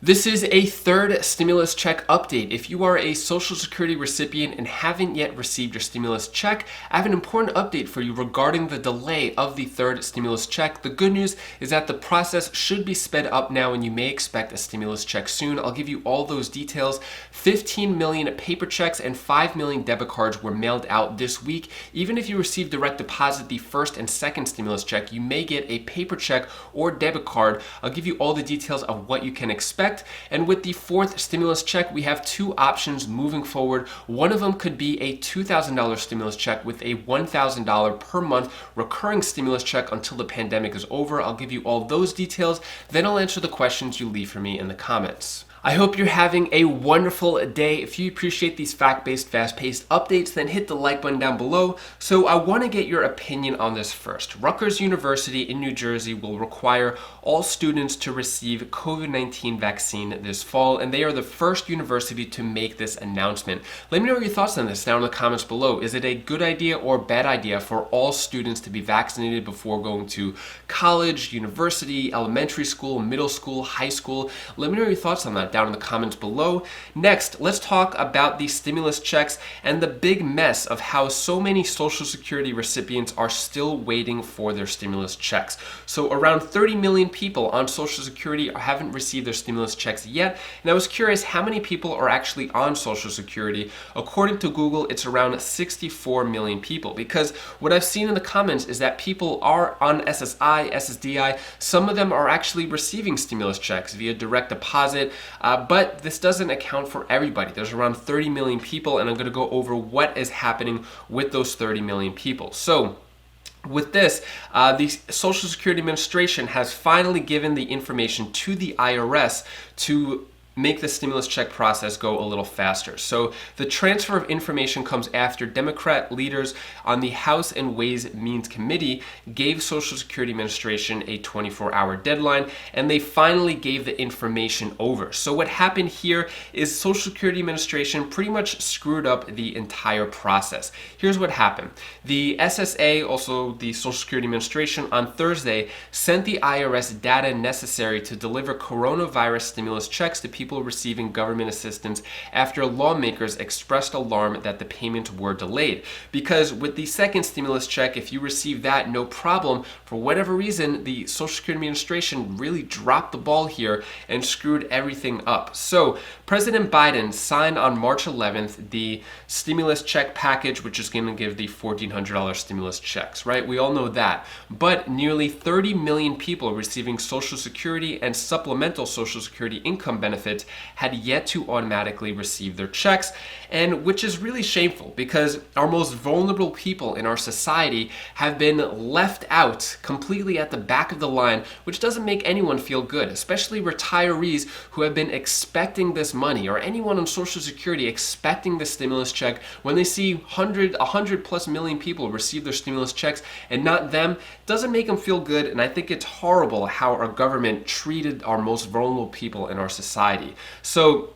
This is a third stimulus check update. If you are a Social Security recipient and haven't yet received your stimulus check, I have an important update for you regarding the delay of the third stimulus check. The good news is that the process should be sped up now and you may expect a stimulus check soon. I'll give you all those details. 15 million paper checks and 5 million debit cards were mailed out this week. Even if you receive direct deposit the first and second stimulus check, you may get a paper check or debit card. I'll give you all the details of what you can expect. And with the fourth stimulus check, we have two options moving forward. One of them could be a $2,000 stimulus check with a $1,000 per month recurring stimulus check until the pandemic is over. I'll give you all those details. Then I'll answer the questions you leave for me in the comments. I hope you're having a wonderful day. If you appreciate these fact-based, fast-paced updates, then hit the like button down below. So I want to get your opinion on this first. Rutgers University in New Jersey will require all students to receive COVID-19 vaccine this fall, and they are the first university to make this announcement. Let me know your thoughts on this down in the comments below. Is it a good idea or bad idea for all students to be vaccinated before going to college, university, elementary school, middle school, high school? Let me know your thoughts on that down in the comments below. Next, let's talk about the stimulus checks and the big mess of how so many Social Security recipients are still waiting for their stimulus checks. So around 30 million people on Social Security haven't received their stimulus checks yet, and I was curious how many people are actually on Social Security. According to Google, it's around 64 million people, because what I've seen in the comments is that people are on SSI, SSDI. Some of them are actually receiving stimulus checks via direct deposit. But this doesn't account for everybody. There's around 30 million people, and I'm going to go over what is happening with those 30 million people. So with this, the Social Security Administration has finally given the information to the IRS to make the stimulus check process go a little faster. So the transfer of information comes after Democrat leaders on the House and Ways and Means Committee gave Social Security Administration a 24-hour deadline, and they finally gave the information over. So what happened here is Social Security Administration pretty much screwed up the entire process. Here's what happened. The SSA, also the Social Security Administration, on Thursday sent the IRS data necessary to deliver coronavirus stimulus checks to people receiving government assistance after lawmakers expressed alarm that the payments were delayed. Because with the second stimulus check, if you receive that, no problem. For whatever reason, the Social Security Administration really dropped the ball here and screwed everything up. So President Biden signed on March 11th the stimulus check package, which is going to give the $1,400 stimulus checks, right? We all know that. But nearly 30 million people receiving Social Security and supplemental Social Security income benefits had yet to automatically receive their checks, and which is really shameful because our most vulnerable people in our society have been left out completely at the back of the line, which doesn't make anyone feel good, especially retirees who have been expecting this money, or anyone on Social Security expecting the stimulus check. When they see 100 plus million people receive their stimulus checks and not them, doesn't make them feel good, and I think it's horrible how our government treated our most vulnerable people in our society. So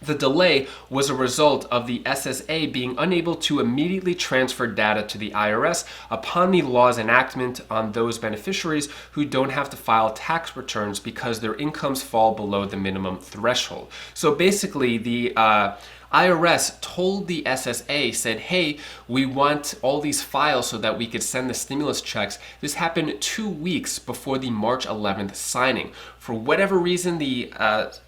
the delay was a result of the SSA being unable to immediately transfer data to the IRS upon the law's enactment on those beneficiaries who don't have to file tax returns because their incomes fall below the minimum threshold. So basically, the IRS told the SSA, said, hey, we want all these files so that we could send the stimulus checks. This happened 2 weeks before the March 11th signing. For whatever reason, the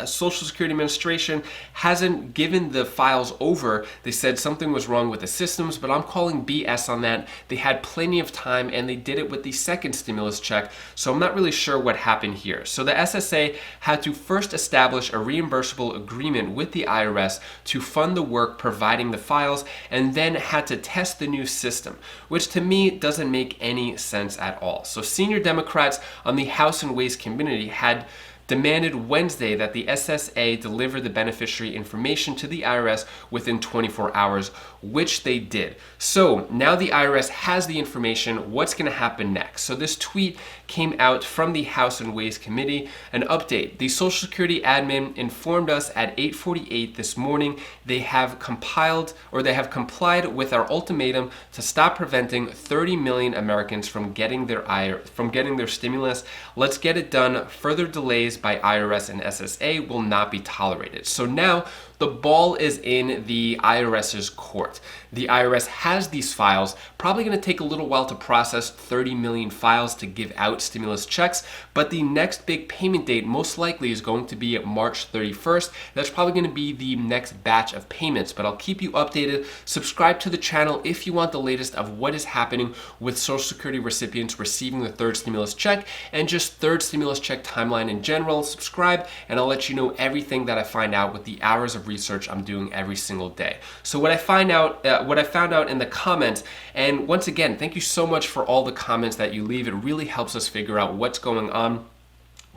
Social Security Administration hasn't given the files over. They said something was wrong with the systems, but I'm calling BS on that. They had plenty of time, and they did it with the second stimulus check, so I'm not really sure what happened here. So the SSA had to first establish a reimbursable agreement with the IRS to fund the work providing the files, and then had to test the new system, which to me doesn't make any sense at all. So senior Democrats on the House and Ways Committee had demanded Wednesday that the SSA deliver the beneficiary information to the IRS within 24 hours, which they did. So now the IRS has the information. What's going to happen next? So this tweet came out from the House and Ways Committee. An update. The Social Security admin informed us at 8:48 this morning they have complied with our ultimatum to stop preventing 30 million Americans from getting their stimulus. Let's get it done. Further delays by IRS and SSA will not be tolerated. So now the ball is in the IRS's court. The IRS has these files, probably going to take a little while to process 30 million files to give out stimulus checks, but the next big payment date most likely is going to be March 31st. That's probably going to be the next batch of payments, but I'll keep you updated. Subscribe to the channel if you want the latest of what is happening with Social Security recipients receiving the third stimulus check and just third stimulus check timeline in general. Subscribe and I'll let you know everything that I find out with the hours of research I'm doing every single day. So what I found out in the comments, and once again, thank you so much for all the comments that you leave. It really helps us figure out what's going on.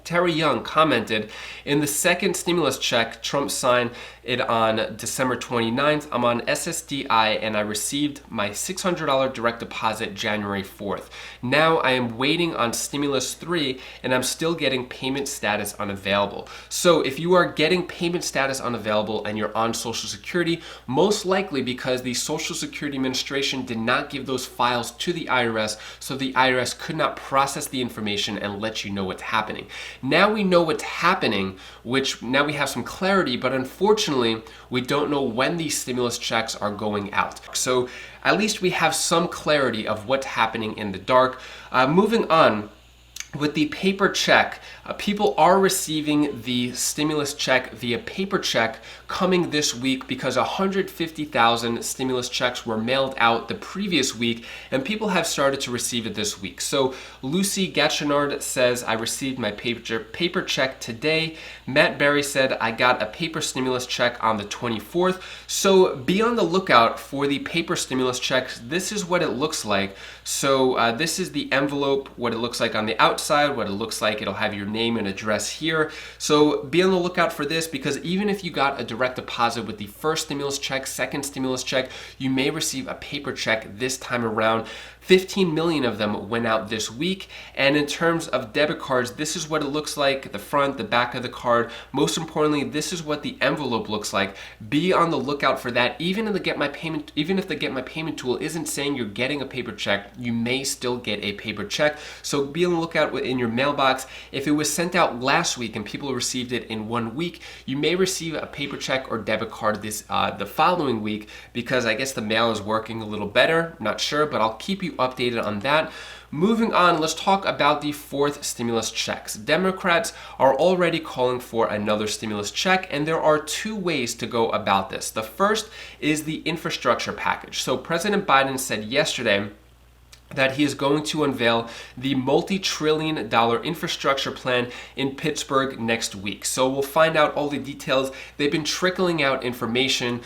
Terry Young commented, in the second stimulus check, Trump signed it on December 29th. I'm on SSDI and I received my $600 direct deposit January 4th. Now I am waiting on stimulus 3 and I'm still getting payment status unavailable. So if you are getting payment status unavailable and you're on Social Security, most likely because the Social Security Administration did not give those files to the IRS, so the IRS could not process the information and let you know what's happening. Now we know what's happening, which now we have some clarity, but unfortunately, we don't know when these stimulus checks are going out. So at least we have some clarity of what's happening in the dark. Moving on, with the paper check, people are receiving the stimulus check via paper check coming this week because 150,000 stimulus checks were mailed out the previous week and people have started to receive it this week. So Lucy Gatchenard says, I received my paper check today. Matt Berry said, I got a paper stimulus check on the 24th. So be on the lookout for the paper stimulus checks. This is what it looks like. So this is the envelope, what it looks like on the outside, what it looks like. It'll have your name and address here. So be on the lookout for this, because even if you got a direct deposit with the first stimulus check, second stimulus check, you may receive a paper check this time around. 15 million of them went out this week. And in terms of debit cards, this is what it looks like, the front, the back of the card. Most importantly, this is what the envelope looks like. Be on the lookout for that. Even if the Get My Payment tool isn't saying you're getting a paper check, you may still get a paper check. So be on the lookout in your mailbox. If it was sent out last week and people received it in 1 week, you may receive a paper check or debit card the following week, because I guess the mail is working a little better. I'm not sure, but I'll keep you updated on that. Moving on, let's talk about the fourth stimulus checks. Democrats are already calling for another stimulus check, and there are two ways to go about this. The first is the infrastructure package. So President Biden said yesterday that he is going to unveil the multi-trillion-dollar infrastructure plan in Pittsburgh next week. So we'll find out all the details. They've been trickling out information,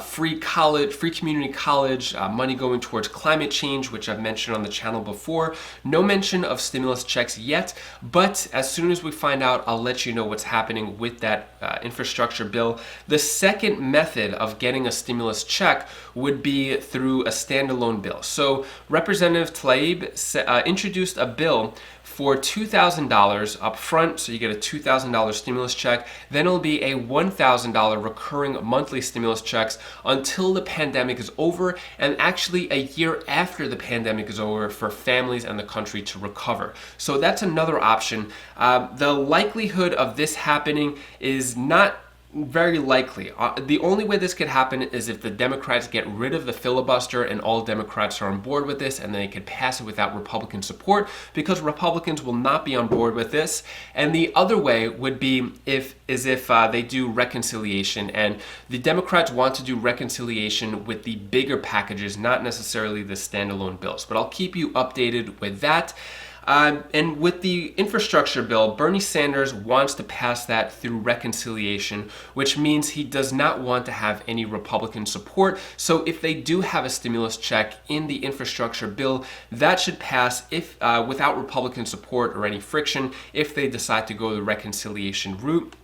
free community college, money going towards climate change, which I've mentioned on the channel before. No mention of stimulus checks yet, but as soon as we find out, I'll let you know what's happening with that infrastructure bill. The second method of getting a stimulus check would be through a standalone bill. So Representative Tlaib introduced a bill for $2,000 up front, so you get a $2,000 stimulus check. Then it'll be a $1,000 recurring monthly stimulus checks until the pandemic is over, and actually a year after the pandemic is over for families and the country to recover. So that's another option. The likelihood of this happening is not very likely. The only way this could happen is if the Democrats get rid of the filibuster and all Democrats are on board with this, and they could pass it without Republican support, because Republicans will not be on board with this. And the other way would be if they do reconciliation, and the Democrats want to do reconciliation with the bigger packages, not necessarily the standalone bills. But I'll keep you updated with that. And with the infrastructure bill, Bernie Sanders wants to pass that through reconciliation, which means he does not want to have any Republican support. So if they do have a stimulus check in the infrastructure bill, that should pass without Republican support or any friction if they decide to go the reconciliation route.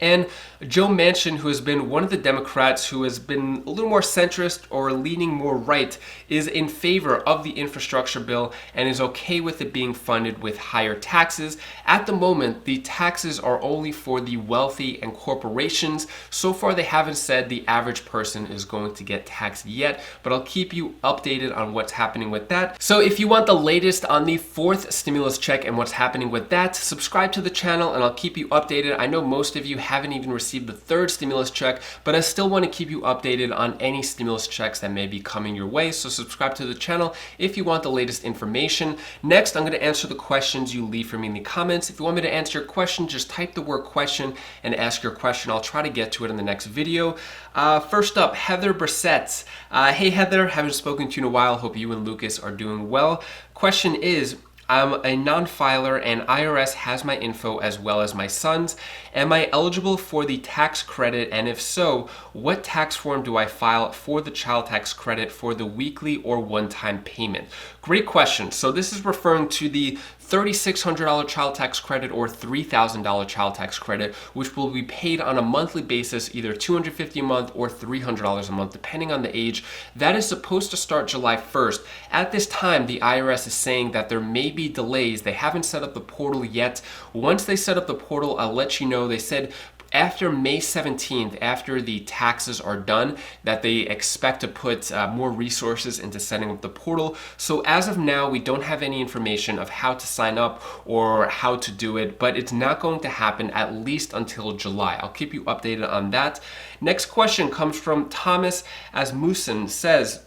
And Joe Manchin, who has been one of the Democrats who has been a little more centrist or leaning more right, is in favor of the infrastructure bill and is okay with it being funded with higher taxes. At the moment, the taxes are only for the wealthy and corporations. So far, they haven't said the average person is going to get taxed yet, but I'll keep you updated on what's happening with that. So if you want the latest on the fourth stimulus check and what's happening with that, subscribe to the channel and I'll keep you updated. I know most of you haven't even received the third stimulus check, but I still want to keep you updated on any stimulus checks that may be coming your way. So subscribe to the channel if you want the latest information. Next, I'm going to answer the questions you leave for me in the comments. If you want me to answer your question, just type the word question and ask your question. I'll try to get to it in the next video. First up, Heather Brissett. Hey Heather, haven't spoken to you in a while. Hope you and Lucas are doing well. Question is, I'm a non-filer and IRS has my info as well as my son's. Am I eligible for the tax credit? And if so, what tax form do I file for the child tax credit for the weekly or one-time payment? Great question. So this is referring to the $3,600 child tax credit or $3,000 child tax credit, which will be paid on a monthly basis, either $250 a month or $300 a month, depending on the age. That is supposed to start July 1st. At this time, the IRS is saying that there may be delays. They haven't set up the portal yet. Once they set up the portal, I'll let you know. They said after May 17th, after the taxes are done, that they expect to put more resources into setting up the portal. So as of now, we don't have any information of how to sign up or how to do it, but it's not going to happen at least until July. I'll keep you updated on that. Next question comes from Thomas Asmussen. Says,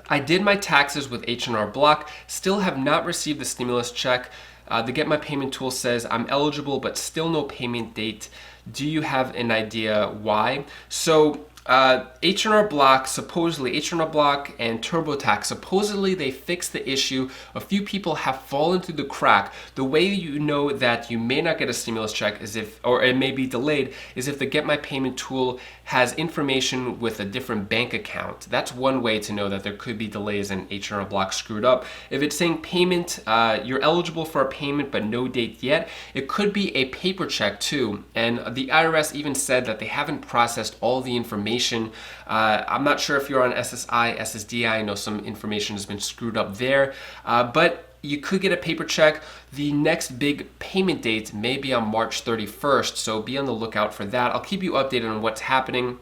I did my taxes with H&R Block, still have not received the stimulus check. The Get My Payment tool says I'm eligible, but still no payment date. Do you have an idea why? So H&R Block, supposedly, H&R Block and TurboTax, supposedly they fixed the issue. A few people have fallen through the crack. The way you know that you may not get a stimulus check is if, or it may be delayed, is if the Get My Payment tool has information with a different bank account. That's one way to know that there could be delays and H&R Block screwed up. If it's saying payment, you're eligible for a payment but no date yet, it could be a paper check too. And the IRS even said that they haven't processed all the information. I'm not sure if you're on SSI SSDI. I know some information has been screwed up there, but you could get a paper check. The next big payment date may be on March 31st, so be on the lookout for that. I'll keep you updated on what's happening.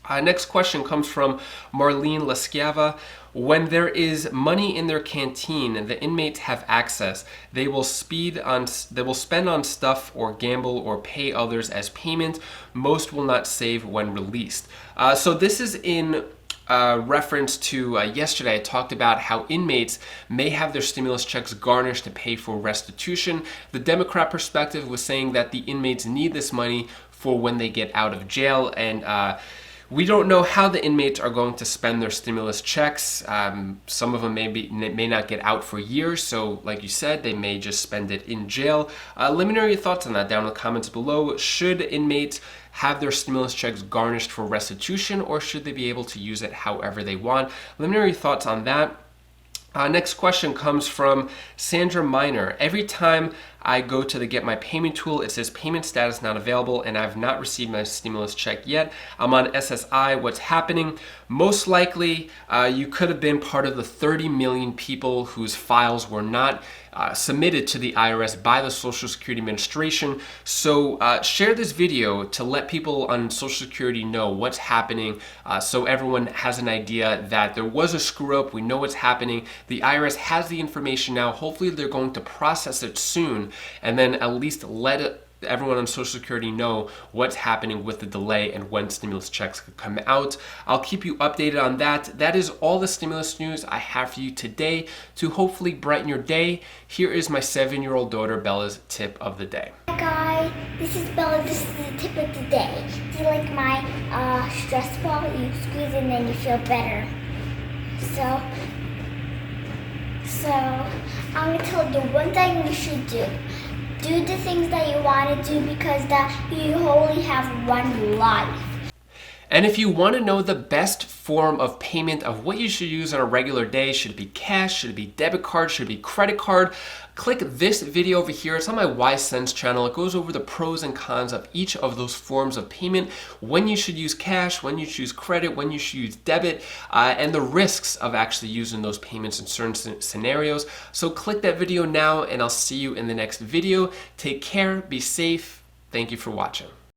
Next question comes from Marlene Leschiava. When there is money in their canteen, the inmates have access. They will spend on stuff or gamble or pay others as payment. Most will not save when released. So this is in reference to yesterday. I talked about how inmates may have their stimulus checks garnished to pay for restitution. The Democrat perspective was saying that the inmates need this money for when they get out of jail, and we don't know how the inmates are going to spend their stimulus checks. Some of them may not get out for years, so like you said, they may just spend it in jail. Let me know your thoughts on that down in the comments below. Should inmates have their stimulus checks garnished for restitution, or should they be able to use it however they want? Let me know your thoughts on that. Next question comes from Sandra Miner. Every time I go to the Get My Payment tool, it says payment status not available, and I've not received my stimulus check yet. I'm on SSI. What's happening? Most likely, you could have been part of the 30 million people whose files were not submitted to the IRS by the Social Security Administration. So share this video to let people on Social Security know what's happening, so everyone has an idea that there was a screw up. We know what's happening. The IRS has the information now. Hopefully they're going to process it soon, and then at least let everyone on Social Security know what's happening with the delay and when stimulus checks could come out. I'll keep you updated on that. That is all the stimulus news I have for you today to hopefully brighten your day. Here is my 7-year-old daughter Bella's tip of the day. Hi guys, this is Bella. This is the tip of the day. Do you like my stress ball? You squeeze it and then you feel better. So I'm gonna tell you one thing you should do. Do the things that you want to do, because that you only have one life. And if you want to know the best form of payment of what you should use on a regular day, should it be cash, should it be debit card, should it be credit card, click this video over here. It's on my Y-Sense channel. It goes over the pros and cons of each of those forms of payment, when you should use cash, when you should use credit, when you should use debit, and the risks of actually using those payments in certain scenarios. So click that video now, and I'll see you in the next video. Take care, be safe. Thank you for watching.